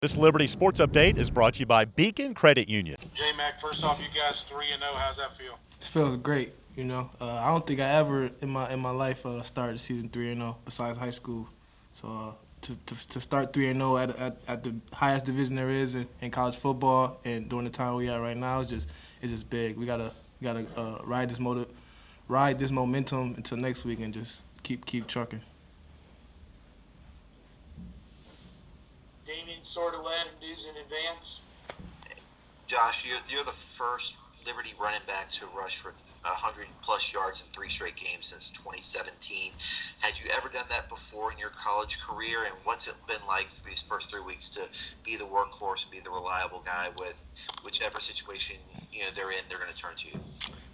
This Liberty Sports Update is brought to you by Beacon Credit Union. Mack, first off, you guys 3-0. How's that feel? It feels great, I don't think I ever in my life started the season 3-0 besides high school. So to start 3-0 at the highest division there is in college football and during the time we are right now is just big. We gotta ride this momentum until next week and just keep trucking. Damien Sordelin, news in advance. Josh, you're the first Liberty running back to rush for 100-plus yards in 3 straight games since 2017. Had you ever done that before in your college career, and what's it been like for these first 3 weeks to be the workhorse and be the reliable guy with whichever situation they're in, they're going to turn to you?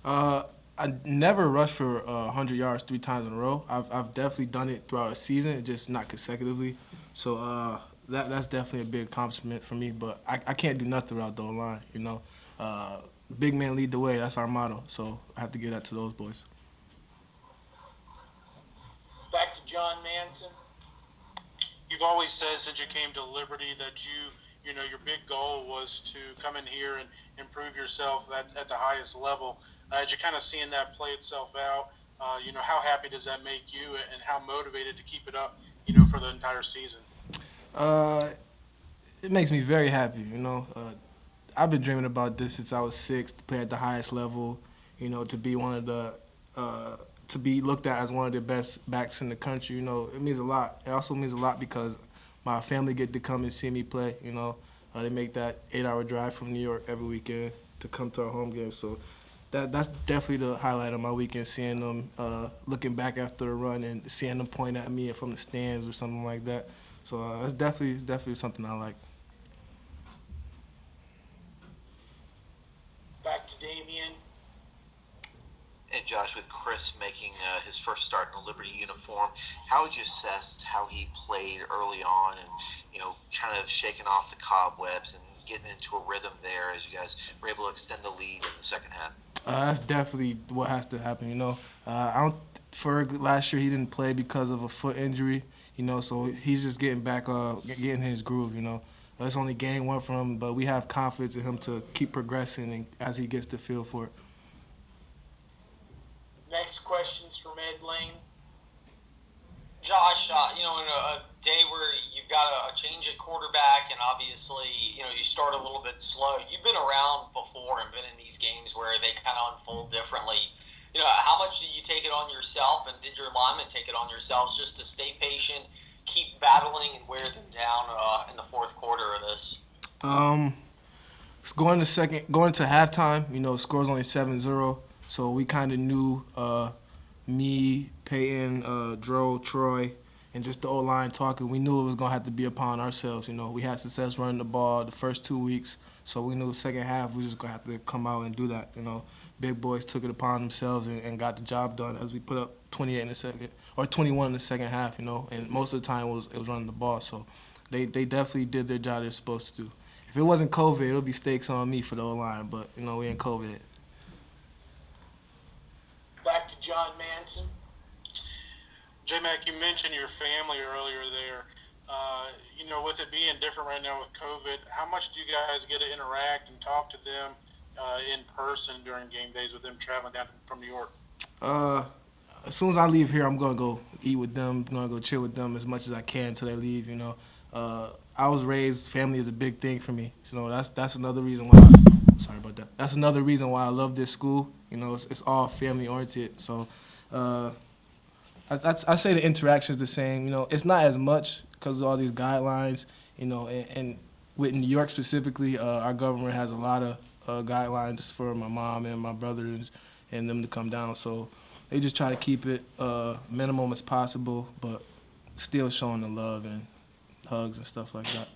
I never rushed for 100 yards 3 times in a row. I've definitely done it throughout a season, just not consecutively. So that's definitely a big accomplishment for me. But I can't do nothing without the O-line, Big men lead the way. That's our motto. So I have to give that to those boys. Back to John Manson. You've always said since you came to Liberty that your big goal was to come in here and improve yourself at the highest level. As you're kind of seeing that play itself out, how happy does that make you, and how motivated to keep it up, for the entire season? It makes me very happy, I've been dreaming about this since I was 6, to play at the highest level, to be to be looked at as one of the best backs in the country. It means a lot. It also means a lot because my family get to come and see me play. They make that 8-hour drive from New York every weekend to come to our home games. So that's definitely the highlight of my weekend, seeing them looking back after the run and seeing them point at me from the stands or something like that. So it's definitely something I like. Back to Damien. And Josh, with Chris making his first start in a Liberty uniform, how would you assess how he played early on and, kind of shaking off the cobwebs and getting into a rhythm there as you guys were able to extend the lead in the second half? That's definitely what has to happen, For last year, he didn't play because of a foot injury, so he's just getting back, getting in his groove, It's only game 1 for him, but we have confidence in him to keep progressing and as he gets the feel for it. Next question's from Ed Lane. Josh, in a day where you've got a change at quarterback and obviously, you start a little bit slow. You've been around before and been in these games where they kind of unfold differently. How much did you take it on yourself, and did your linemen take it on yourselves just to stay patient, keep battling, and wear them down in the fourth quarter of this? It's going to halftime, score's only 7-0, so we kind of knew me, Peyton, Dro, Troy, and just the O-line talking. We knew it was going to have to be upon ourselves. We had success running the ball the first 2 weeks, so we knew the second half we were just going to have to come out and do that. Big boys took it upon themselves and got the job done as we put up 28 in the second, or 21 in the second half, and most of the time it was running the ball. So they definitely did their job they're supposed to do. If it wasn't COVID, it would be stakes on me for the O-line, but, we ain't COVID. Back to John Manson. Mack, you mentioned your family earlier there. With it being different right now with COVID, how much do you guys get to interact and talk to them in person during game days with them traveling down from New York? As soon as I leave here, I'm going to go eat with them. I'm going to go chill with them as much as I can until they leave, I was raised, family is a big thing for me. So that's another reason why, sorry about that. That's another reason why I love this school. It's all family oriented. So I say the interaction is the same. It's not as much because of all these guidelines, and with New York specifically, our government has a lot of guidelines for my mom and my brothers and them to come down. So they just try to keep it minimum as possible, but still showing the love and hugs and stuff like that.